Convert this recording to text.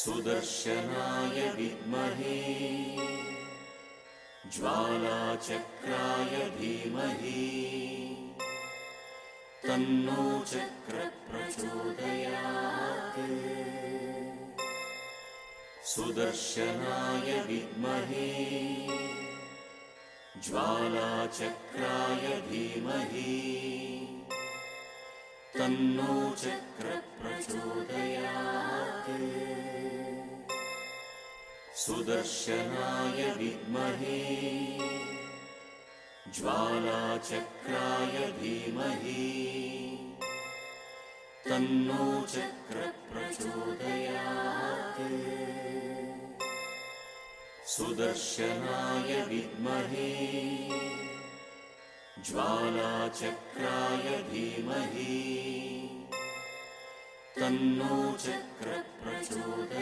सुदर्शनाय विद्महे ज्वालाचक्राय धीमहि तन्नो चक्रः प्रचोदयात्। सुदर्शनाय विद्महे ज्वालाचक्राय धीमहि तन्नो चक्रः प्रचोदयात्। सुदर्शनाय विद्महे ज्वालाचक्राय धीमहि तन्नो चक्रः प्रचोदयात्। सुदर्शनाय विद्महे ज्वालाचक्राय धीमहि तन्नो चक्रः प्रचोदयात्।